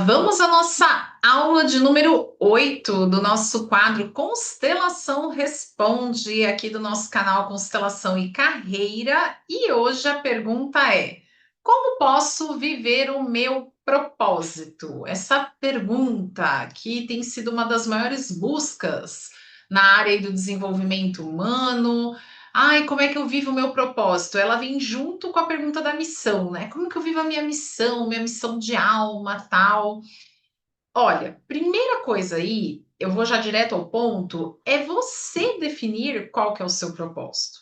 Vamos à nossa aula de número 8 do nosso quadro Constelação Responde, aqui do nosso canal Constelação e Carreira. E hoje a pergunta é: como posso viver o meu propósito? Essa pergunta que tem sido uma das maiores buscas na área aí do desenvolvimento humano. Ai, como é que eu vivo o meu propósito? Ela vem junto com a pergunta da missão, né? Como que eu vivo a minha missão de alma, tal? Olha, primeira coisa aí, eu vou já direto ao ponto, é você definir qual que é o seu propósito.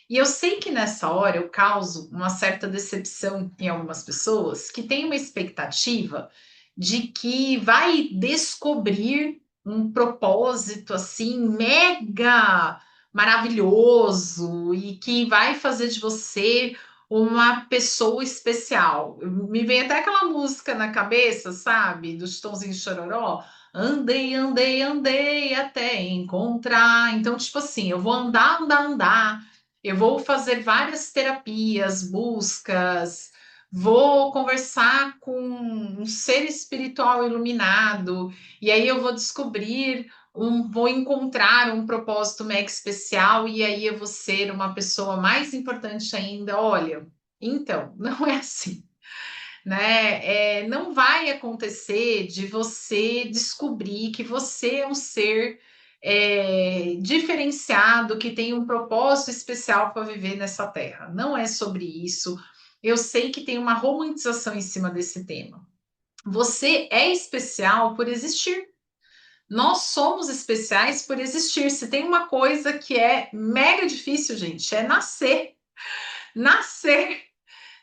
E eu sei que nessa hora eu causo uma certa decepção em algumas pessoas que têm uma expectativa de que vai descobrir um propósito assim mega maravilhoso e que vai fazer de você uma pessoa especial. Me vem até aquela música na cabeça, sabe, do Chitãozinho e Chororó. Andei, andei, andei até encontrar. Então, tipo assim, eu vou andar, andar, andar, eu vou fazer várias terapias, buscas, vou conversar com um ser espiritual iluminado, e aí eu vou descobrir, vou encontrar um propósito mega especial, e aí eu vou ser uma pessoa mais importante ainda. Olha, então, não é assim, né? Não vai acontecer de você descobrir que você é um ser diferenciado, que tem um propósito especial para viver nessa terra. Não é sobre isso. Eu sei que tem uma romantização em cima desse tema. Você é especial por existir. Nós somos especiais por existir. Se tem uma coisa que é mega difícil, gente, é nascer. Nascer.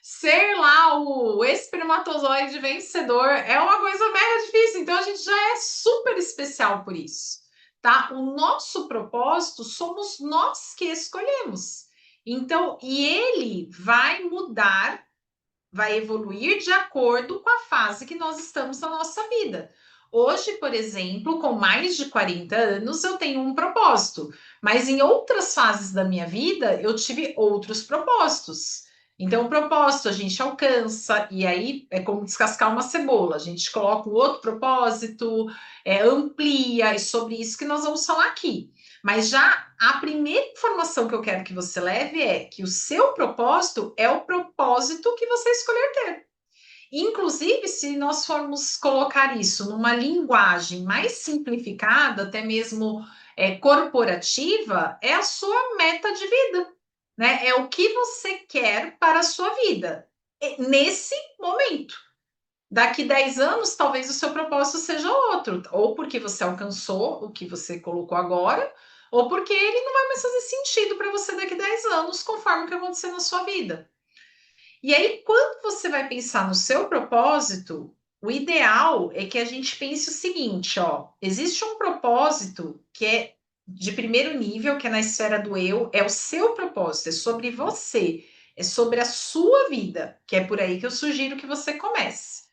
Ser lá o espermatozoide vencedor é uma coisa mega difícil, então a gente já é super especial por isso, tá? O nosso propósito somos nós que escolhemos. Então, e ele vai mudar, vai evoluir de acordo com a fase que nós estamos na nossa vida. Hoje, por exemplo, com mais de 40 anos, eu tenho um propósito, mas em outras fases da minha vida eu tive outros propósitos. Então, o propósito a gente alcança, e aí é como descascar uma cebola, a gente coloca um outro propósito, amplia, e sobre isso que nós vamos falar aqui. Mas já a primeira informação que eu quero que você leve é que o seu propósito é o propósito que você escolher ter. Inclusive, se nós formos colocar isso numa linguagem mais simplificada, até mesmo corporativa, é a sua meta de vida, né? É o que você quer para a sua vida nesse momento. Daqui 10 anos, talvez o seu propósito seja outro, ou porque você alcançou o que você colocou agora, ou porque ele não vai mais fazer sentido para você daqui 10 anos, conforme o que acontecer na sua vida. E aí, quando você vai pensar no seu propósito, o ideal é que a gente pense o seguinte, ó, existe um propósito que é de primeiro nível, que é na esfera do eu, é o seu propósito, é sobre você, é sobre a sua vida, que é por aí que eu sugiro que você comece.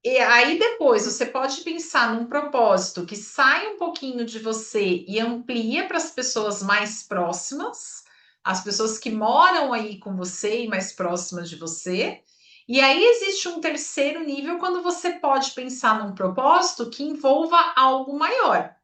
E aí depois você pode pensar num propósito que sai um pouquinho de você e amplia para as pessoas mais próximas, as pessoas que moram aí com você e mais próximas de você. E aí existe um terceiro nível quando você pode pensar num propósito que envolva algo maior,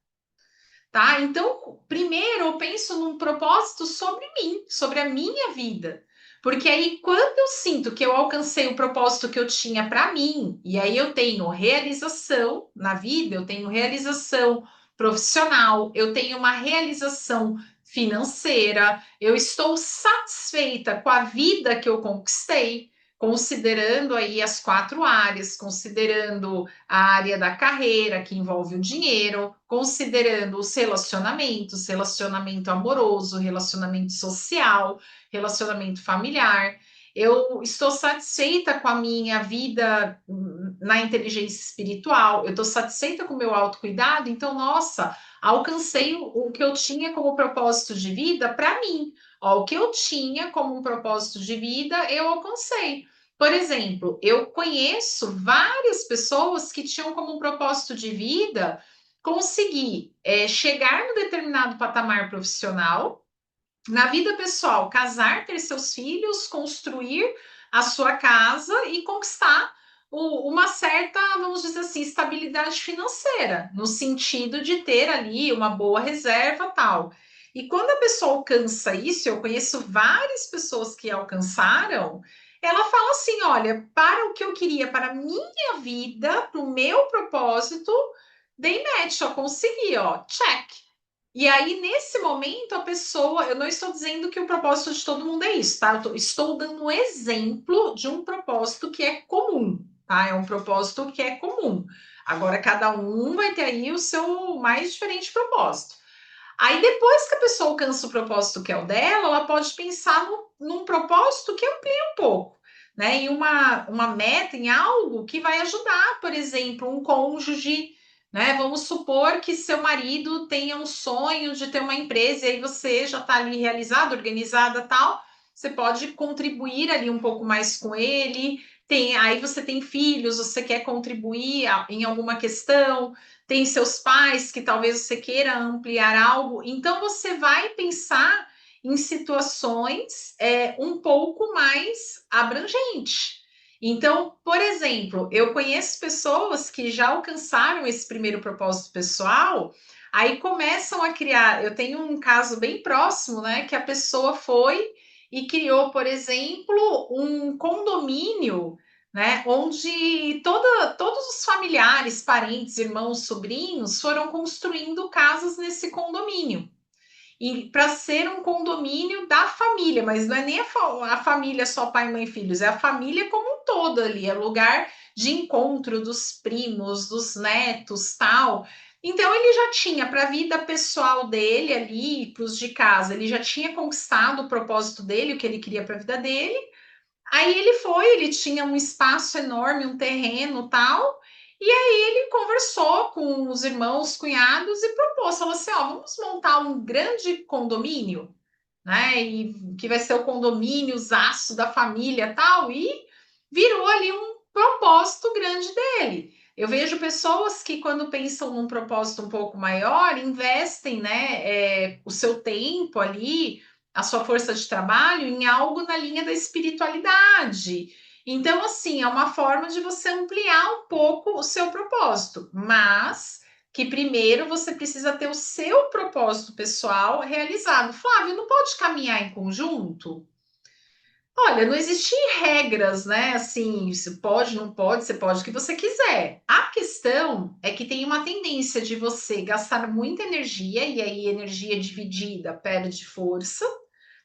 tá? Então, primeiro eu penso num propósito sobre mim, sobre a minha vida. Porque aí, quando eu sinto que eu alcancei o propósito que eu tinha para mim, e aí eu tenho realização na vida, eu tenho realização profissional, eu tenho uma realização financeira, eu estou satisfeita com a vida que eu conquistei, considerando aí as 4 áreas, considerando a área da carreira, que envolve o dinheiro, considerando os relacionamentos, relacionamento amoroso, relacionamento social, relacionamento familiar. Eu estou satisfeita com a minha vida na inteligência espiritual, eu estou satisfeita com o meu autocuidado, então, nossa, alcancei o que eu tinha como propósito de vida para mim. Ó, o que eu tinha como um propósito de vida, eu alcancei. Por exemplo, eu conheço várias pessoas que tinham como um propósito de vida conseguir chegar no determinado patamar profissional, na vida pessoal, casar, ter seus filhos, construir a sua casa e conquistar uma certa, vamos dizer assim, estabilidade financeira, no sentido de ter ali uma boa reserva, tal. E quando a pessoa alcança isso, eu conheço várias pessoas que alcançaram, ela fala assim: olha, para o que eu queria, para a minha vida, para o meu propósito, dei match, eu consegui, ó, check. E aí, nesse momento, a pessoa, eu não estou dizendo que o propósito de todo mundo é isso, tá? Estou dando um exemplo de um propósito que é comum, tá? É um propósito que é comum. Agora, cada um vai ter aí o seu mais diferente propósito. Aí, depois que a pessoa alcança o propósito que é o dela, ela pode pensar num propósito que amplia um pouco, né? Em uma meta, em algo que vai ajudar, por exemplo, um cônjuge, né? Vamos supor que seu marido tenha um sonho de ter uma empresa e aí você já está ali realizada, organizada, tal. Você pode contribuir ali um pouco mais com ele. Aí você tem filhos, você quer contribuir em alguma questão, tem seus pais que talvez você queira ampliar algo, então você vai pensar em situações um pouco mais abrangentes. Então, por exemplo, eu conheço pessoas que já alcançaram esse primeiro propósito pessoal, aí começam a criar. Eu tenho um caso bem próximo, né? Que a pessoa foi e criou, por exemplo, um condomínio, né? Onde todos os familiares, parentes, irmãos, sobrinhos foram construindo casas nesse condomínio. E para ser um condomínio da família, mas não é nem a família só pai, mãe, filhos, é a família como um todo ali, é lugar de encontro dos primos, dos netos, tal. Então ele já tinha para a vida pessoal dele ali, para os de casa, ele já tinha conquistado o propósito dele, o que ele queria para a vida dele. Aí ele foi, ele tinha um espaço enorme, um terreno tal, e aí ele conversou com os irmãos, cunhados e propôs, falou assim, ó, vamos montar um grande condomínio, né, e que vai ser o condomínio, os aços da família tal, e virou ali um propósito grande dele. Eu vejo pessoas que, quando pensam num propósito um pouco maior, investem, né, o seu tempo ali, a sua força de trabalho em algo na linha da espiritualidade. Então, assim, é uma forma de você ampliar um pouco o seu propósito, mas que primeiro você precisa ter o seu propósito pessoal realizado. Flávio, não pode caminhar em conjunto? Olha, não existem regras, né? Assim, se pode, não pode, você pode o que você quiser. A questão é que tem uma tendência de você gastar muita energia, e aí energia dividida perde força,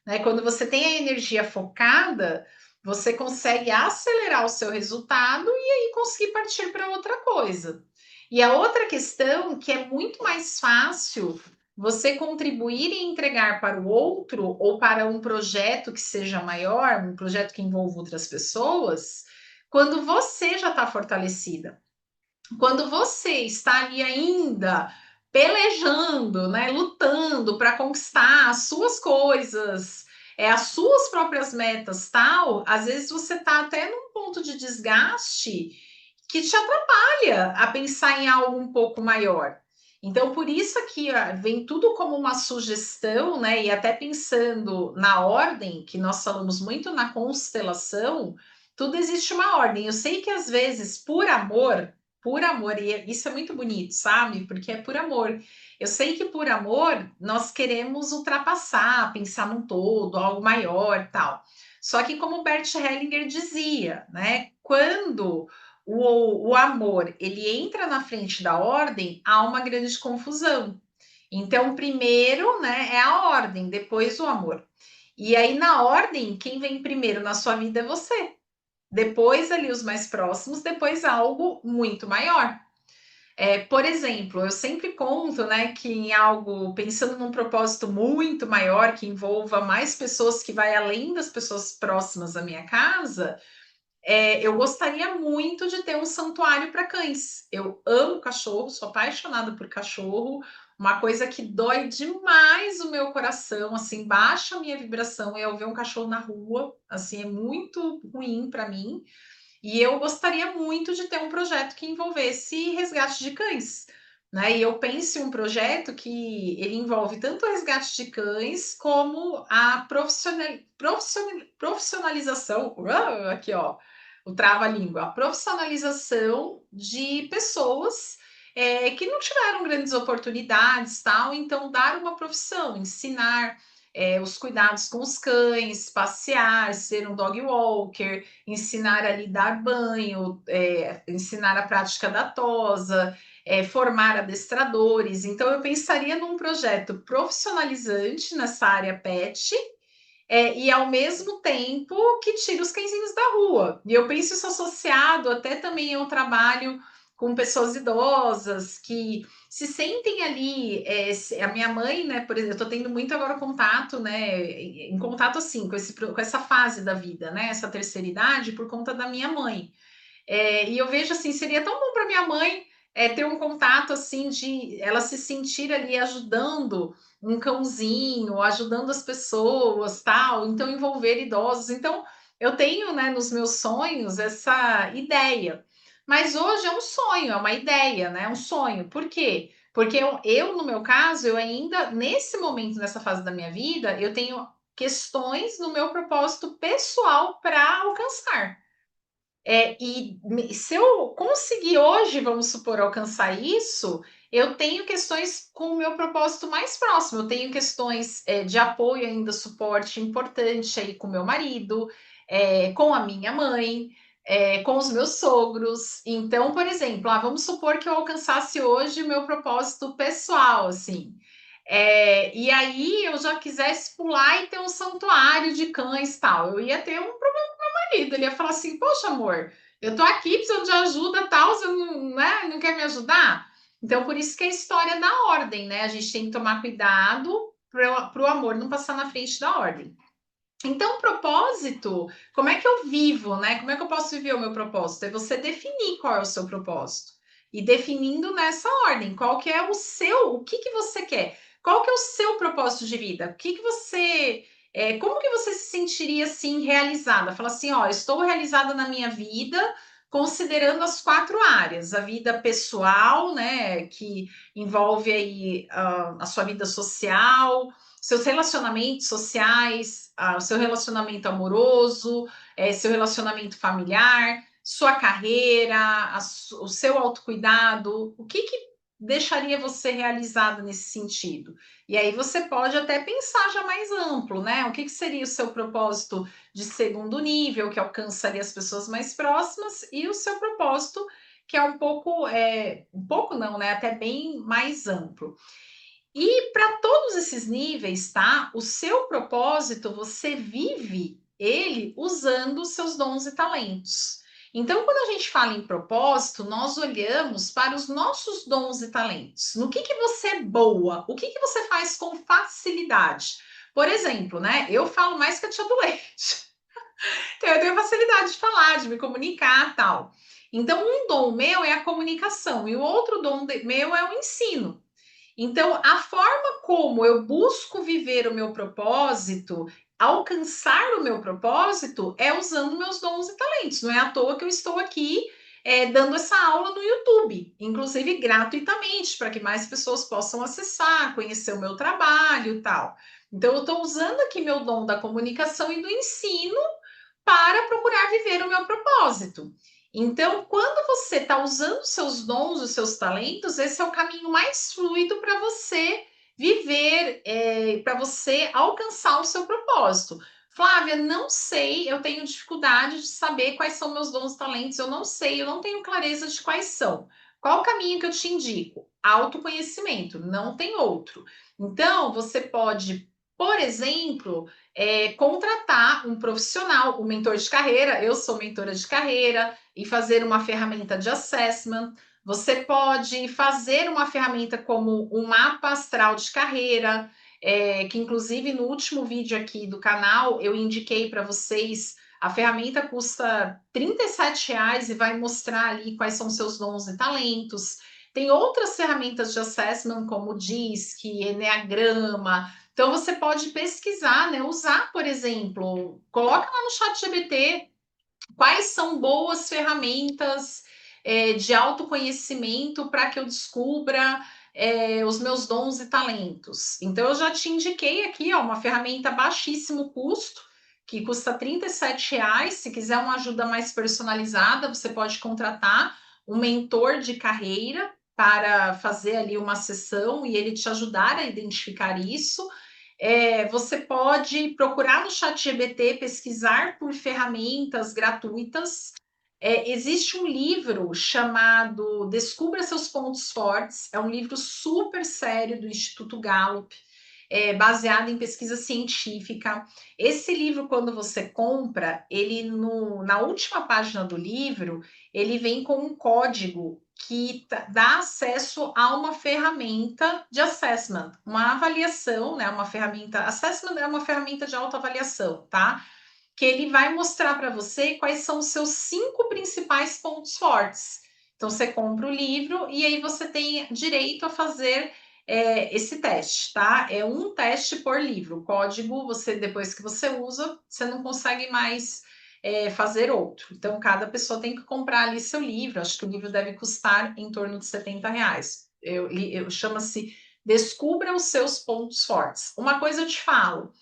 né? Quando você tem a energia focada, você consegue acelerar o seu resultado e aí conseguir partir para outra coisa. E a outra questão, que é muito mais fácil você contribuir e entregar para o outro ou para um projeto que seja maior, um projeto que envolva outras pessoas, quando você já está fortalecida. Quando você está ali ainda pelejando, né, lutando para conquistar as suas coisas, as suas próprias metas, tal, às vezes você está até num ponto de desgaste que te atrapalha a pensar em algo um pouco maior. Então, por isso aqui ó, vem tudo como uma sugestão, né? E até pensando na ordem, que nós falamos muito na constelação, tudo existe uma ordem. Eu sei que às vezes, por amor, e isso é muito bonito, sabe? Porque é por amor. Eu sei que por amor nós queremos ultrapassar, pensar num todo, algo maior, tal. Só que como Bert Hellinger dizia, né? Quando o amor ele entra na frente da ordem, há uma grande confusão. Então, primeiro, né, é a ordem, depois o amor. E aí, na ordem, quem vem primeiro na sua vida é você. Depois, ali, os mais próximos, depois algo muito maior. Por exemplo, eu sempre conto, né, que em algo, pensando num propósito muito maior, que envolva mais pessoas, que vai além das pessoas próximas à minha casa, eu gostaria muito de ter um santuário para cães. Eu amo cachorro, sou apaixonada por cachorro. Uma coisa que dói demais o meu coração, assim, baixa a minha vibração é eu ver um cachorro na rua, assim, é muito ruim para mim. E eu gostaria muito de ter um projeto que envolvesse resgate de cães. Né? E eu penso em um projeto que ele envolve tanto o resgate de cães como a profissionalização, aqui ó, o trava-língua, a profissionalização de pessoas que não tiveram grandes oportunidades, tal, então dar uma profissão, ensinar os cuidados com os cães, passear, ser um dog walker, ensinar a lhe dar banho, ensinar a prática da tosa, formar adestradores. Então, eu pensaria num projeto profissionalizante nessa área pet, e ao mesmo tempo que tira os cãezinhos da rua. E eu penso isso associado até também ao trabalho com pessoas idosas que se sentem ali. A minha mãe, né, por exemplo, eu estou tendo muito agora contato, né, em contato assim, com essa fase da vida, né, essa terceira idade, por conta da minha mãe. E eu vejo assim, seria tão bom para minha mãe ter um contato assim de ela se sentir ali ajudando um cãozinho, ajudando as pessoas, tal, então envolver idosos. Então, eu tenho, né, nos meus sonhos essa ideia. Mas hoje é um sonho, é uma ideia, né? É um sonho. Por quê? Porque no meu caso, eu ainda, nesse momento, nessa fase da minha vida, eu tenho questões no meu propósito pessoal para alcançar. Se eu conseguir hoje, vamos supor, alcançar isso, eu tenho questões com o meu propósito mais próximo. Eu tenho questões de apoio ainda, suporte importante aí com meu marido, com a minha mãe, com os meus sogros. Então, por exemplo, vamos supor que eu alcançasse hoje o meu propósito pessoal, assim. E aí eu já quisesse pular e ter um santuário de cães tal. Eu ia ter um marido, ele ia falar assim: Poxa, amor, eu tô aqui precisando de ajuda, tal, você não, né, não quer me ajudar? Então, por isso que é a história da ordem, né? A gente tem que tomar cuidado para o amor não passar na frente da ordem. Então, o propósito, como é que eu vivo, né? Como é que eu posso viver o meu propósito? É você definir qual é o seu propósito. E definindo nessa ordem, qual que é o seu, o que que você quer? Qual que é o seu propósito de vida? O que que você, como que você se sentiria assim realizada? Fala assim, ó, estou realizada na minha vida, considerando as 4 áreas, a vida pessoal, né, que envolve aí a sua vida social, seus relacionamentos sociais, o seu relacionamento amoroso, seu relacionamento familiar, sua carreira, o seu autocuidado, o que que deixaria você realizada nesse sentido? E aí você pode até pensar já mais amplo, né? O que que seria o seu propósito de segundo nível, que alcançaria as pessoas mais próximas, e o seu propósito, que é um pouco não, né? Até bem mais amplo. E para todos esses níveis, tá? O seu propósito, você vive ele usando os seus dons e talentos. Então, quando a gente fala em propósito, nós olhamos para os nossos dons e talentos. No que você é boa? O que você faz com facilidade? Por exemplo, né? Eu falo mais que a tia do leite. Então, eu tenho facilidade de falar, de me comunicar, tal. Então, um dom meu é a comunicação e o outro meu é o ensino. Então, a forma como eu busco viver o meu propósito, alcançar o meu propósito, é usando meus dons e talentos. Não é à toa que eu estou aqui dando essa aula no YouTube, inclusive gratuitamente, para que mais pessoas possam acessar, conhecer o meu trabalho e tal. Então, eu estou usando aqui meu dom da comunicação e do ensino para procurar viver o meu propósito. Então, quando você está usando os seus dons, os seus talentos, esse é o caminho mais fluido para você viver, para você alcançar o seu propósito. Flávia, não sei, eu tenho dificuldade de saber quais são meus dons e talentos, eu não sei, eu não tenho clareza de quais são. Qual o caminho que eu te indico? Autoconhecimento, não tem outro. Então, você pode, por exemplo, contratar um profissional, um mentor de carreira. Eu sou mentora de carreira, e fazer uma ferramenta de assessment. Você pode fazer uma ferramenta como um mapa astral de carreira, que inclusive no último vídeo aqui do canal eu indiquei para vocês. A ferramenta custa R$ 37 e vai mostrar ali quais são seus dons e talentos. Tem outras ferramentas de assessment, como o DISC, Enneagrama. Então, você pode pesquisar, né? Usar, por exemplo, coloca lá no chat GPT quais são boas ferramentas de autoconhecimento para que eu descubra os meus dons e talentos. Então, eu já te indiquei aqui, ó, uma ferramenta baixíssimo custo, que custa R$ 37. Se quiser uma ajuda mais personalizada, você pode contratar um mentor de carreira para fazer ali uma sessão e ele te ajudar a identificar isso. Você pode procurar no ChatGPT, pesquisar por ferramentas gratuitas. Existe um livro chamado Descubra Seus Pontos Fortes, é um livro super sério do Instituto Gallup, baseado em pesquisa científica. Esse livro, quando você compra, na última página do livro, ele vem com um código que dá acesso a uma ferramenta de assessment, uma avaliação, né? Uma ferramenta. Assessment é uma ferramenta de autoavaliação, tá? Que ele vai mostrar para você quais são os seus 5 principais pontos fortes. Então, você compra o livro e aí você tem direito a fazer esse teste, tá? É um teste por livro. O código, depois que você usa, você não consegue mais fazer outro. Então, cada pessoa tem que comprar ali seu livro. Acho que o livro deve custar em torno de R$ 70. Chama-se Descubra os Seus Pontos Fortes. Uma coisa eu te falo,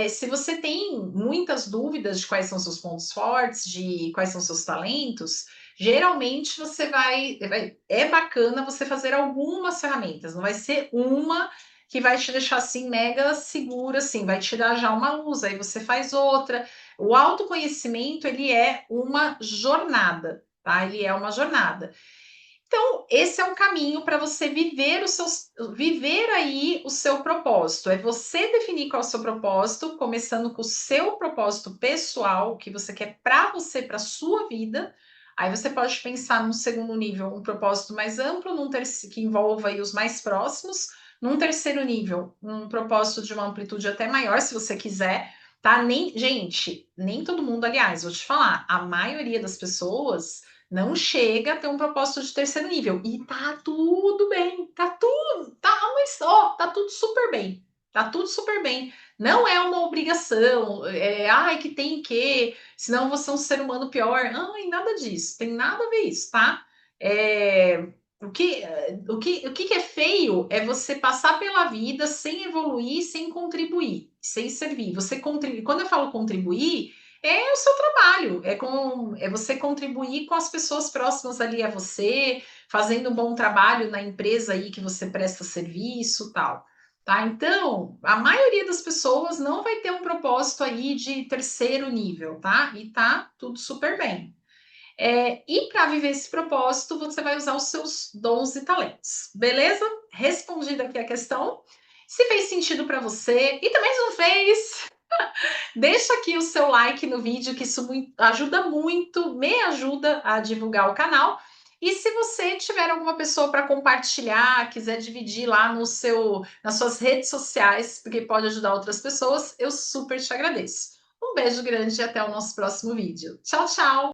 se você tem muitas dúvidas de quais são seus pontos fortes, de quais são seus talentos, geralmente é bacana você fazer algumas ferramentas, não vai ser uma que vai te deixar assim mega segura, assim, vai te dar já uma luz, aí você faz outra. O autoconhecimento, ele é uma jornada, tá? Ele é uma jornada. Então, esse é um caminho para você viver aí o seu propósito. É você definir qual é o seu propósito, começando com o seu propósito pessoal, o que você quer para você, para sua vida. Aí você pode pensar num segundo nível, um propósito mais amplo, que envolva aí os mais próximos. Num terceiro nível, um propósito de uma amplitude até maior, se você quiser, tá? Gente, nem todo mundo, aliás, vou te falar, a maioria das pessoas não chega a ter um propósito de terceiro nível. E tá tudo bem, tá tudo super bem. Tá tudo super bem. Não é uma obrigação, ai, que tem que, senão você é um ser humano pior. Ai, nada disso, tem nada a ver isso, tá? É, o que é feio é você passar pela vida sem evoluir, sem contribuir, sem servir. Você contribui. Quando eu falo contribuir, é o seu trabalho, é você contribuir com as pessoas próximas ali a você, fazendo um bom trabalho na empresa aí que você presta serviço, tal, tá? Então, a maioria das pessoas não vai ter um propósito aí de terceiro nível, tá? E tá tudo super bem. E para viver esse propósito, você vai usar os seus dons e talentos, beleza? Respondida aqui a questão. Se fez sentido para você e também se não fez, deixa aqui o seu like no vídeo, que isso ajuda muito, me ajuda a divulgar o canal. E se você tiver alguma pessoa para compartilhar, quiser dividir lá nas suas redes sociais, porque pode ajudar outras pessoas, eu super te agradeço. Um beijo grande e até o nosso próximo vídeo. Tchau, tchau!